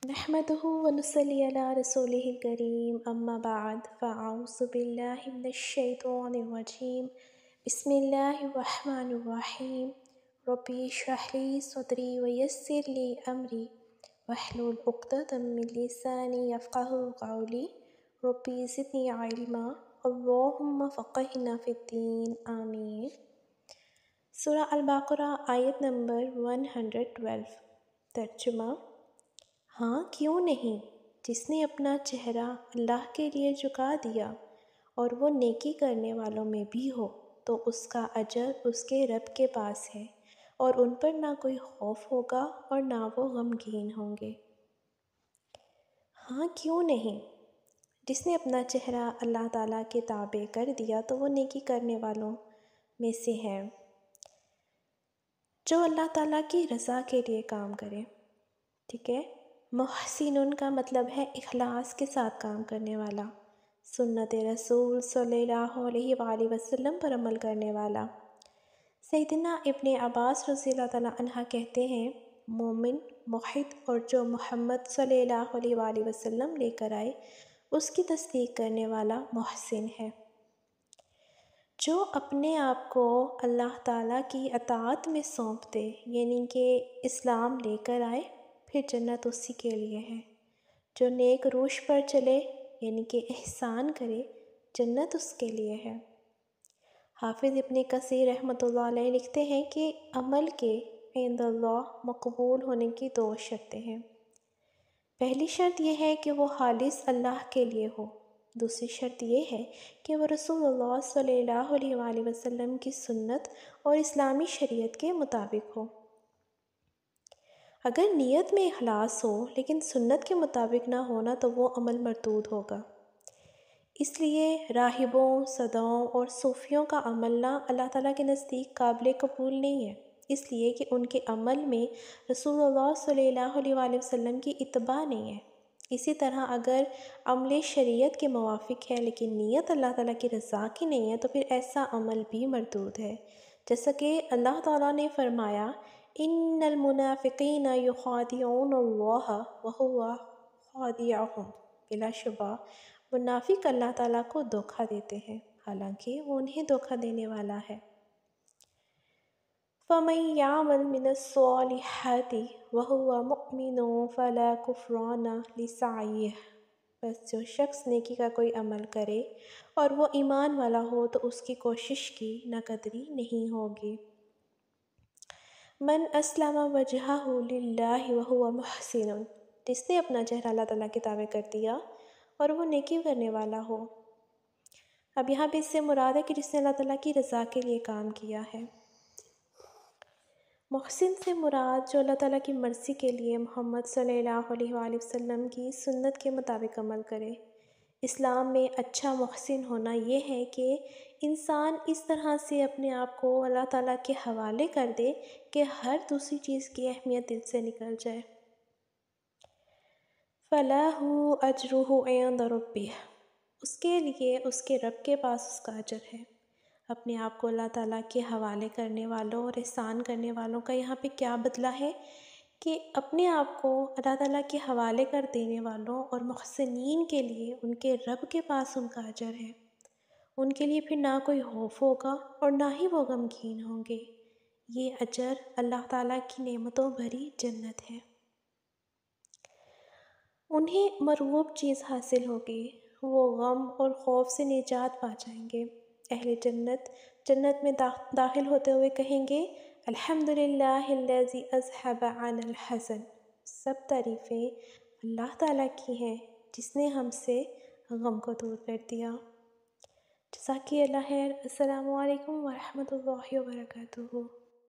نحمده ونصلي على رسوله الكريم أما بعد فأعوذ بالله من الشيطان الرجيم بسم الله الرحمن الرحيم ربي اشرح لي صدري ويسر لي أمري واحلل عقدة من لساني يفقهوا قولي ربي زدني علما اللهم فقهنا في الدين آمين۔ سورہ البقرہ آیت نمبر 112۔ ترجمہ: ہاں کیوں نہیں، جس نے اپنا چہرہ اللہ کے لیے جھکا دیا اور وہ نیکی کرنے والوں میں بھی ہو تو اس کا اجر اس کے رب کے پاس ہے اور ان پر نہ کوئی خوف ہوگا اور نہ وہ غمگین ہوں گے۔ ہاں کیوں نہیں، جس نے اپنا چہرہ اللہ تعالیٰ کے تابع کر دیا تو وہ نیکی کرنے والوں میں سے ہے جو اللہ تعالیٰ کی رضا کے لیے کام کرے۔ ٹھیک ہے، محسنون کا مطلب ہے اخلاص کے ساتھ کام کرنے والا، سنت رسول صلی اللہ علیہ وآلہ وسلم پر عمل کرنے والا۔ سیدنا ابن عباس رضی اللہ تعالیٰ عنہ کہتے ہیں، مومن موحد اور جو محمد صلی اللہ علیہ وآلہ وسلم لے کر آئے اس کی تصدیق کرنے والا محسن ہے۔ جو اپنے آپ کو اللہ تعالیٰ کی اطاعت میں سونپ دے، یعنی کہ اسلام لے کر آئے، پھر جنت اسی کے لیے ہے۔ جو نیک روش پر چلے، یعنی کہ احسان کرے، جنت اس کے لیے ہے۔ حافظ ابن کثیر رحمۃ اللہ علیہ لکھتے ہیں کہ عمل کے عند اللہ مقبول ہونے کی 2 شرطیں ہیں۔ پہلی شرط یہ ہے کہ وہ خالص اللہ کے لیے ہو۔ دوسری شرط یہ ہے کہ وہ رسول اللہ صلی اللہ علیہ وآلہ وسلم کی سنت اور اسلامی شریعت کے مطابق ہو۔ اگر نیت میں اخلاص ہو لیکن سنت کے مطابق نہ ہونا تو وہ عمل مردود ہوگا۔ اس لیے راہبوں، صداؤں اور صوفیوں کا عمل نہ اللہ تعالیٰ کے نزدیک قابل قبول نہیں ہے، اس لیے کہ ان کے عمل میں رسول اللہ صلی اللہ علیہ وآلہ وسلم کی اتباع نہیں ہے۔ اسی طرح اگر عمل شریعت کے موافق ہے لیکن نیت اللہ تعالیٰ کی رضا کی نہیں ہے تو پھر ایسا عمل بھی مردود ہے، جیسا کہ اللہ تعالیٰ نے فرمایا، ان المنافقین یخادعون اللہ وہو خادعہم، بلا شبہ منافق اللہ تعالیٰ کو دھوکہ دیتے ہیں حالانکہ وہ انہیں دھوکہ دینے والا ہے۔ فَمَن يَعْمَلْ مِنَ الصَّالِحَاتِ وَهُوَ مُؤْمِنٌ فَلَا كُفْرَانَ لِسَعْيِهِ، بس جو شخص نیکی کا کوئی عمل کرے اور وہ ایمان والا ہو تو اس کی کوشش کی ناقدری نہیں ہوگی۔ من اسلم وجہہ للہ وہو محسن، جس نے اپنا چہرہ اللہ تعالیٰ کے تابع کر دیا اور وہ نیکی کرنے والا ہو۔ اب یہاں پہ اس سے مراد ہے کہ جس نے اللہ تعالیٰ کی رضا کے لیے کام کیا ہے۔ محسن سے مراد جو اللہ تعالیٰ کی مرضی کے لیے محمد صلی اللہ علیہ وآلہ وسلم کی سنت کے مطابق عمل کرے۔ اسلام میں اچھا محسن ہونا یہ ہے کہ انسان اس طرح سے اپنے آپ کو اللہ تعالیٰ کے حوالے کر دے کہ ہر دوسری چیز کی اہمیت دل سے نکل جائے۔ فَلَهُ أَجْرُهُ عِندَ رَبِّهِ، اس کے لیے اس کے رب کے پاس اس کا اجر ہے۔ اپنے آپ کو اللہ تعالیٰ کے حوالے کرنے والوں اور احسان کرنے والوں کا یہاں پہ کیا بدلہ ہے کہ اپنے آپ کو اللہ تعالیٰ کے حوالے کر دینے والوں اور محسنین کے لیے ان کے رب کے پاس ان کا اجر ہے۔ ان کے لیے پھر نہ کوئی خوف ہوگا اور نہ ہی وہ غمگین ہوں گے۔ یہ اجر اللہ تعالیٰ کی نعمتوں بھری جنت ہے۔ انہیں مرغوب چیز حاصل ہوگی، وہ غم اور خوف سے نجات پا جائیں گے۔ اہل جنت جنت میں داخل ہوتے ہوئے کہیں گے، الحمدللہ الذی اذھب عنا الحزن، سب تعریفیں اللہ تعالیٰ کی ہیں جس نے ہم سے غم کو دور کر دیا۔ جزاک اللہ خیر۔ السلام علیکم ورحمۃ اللہ وبرکاتہ۔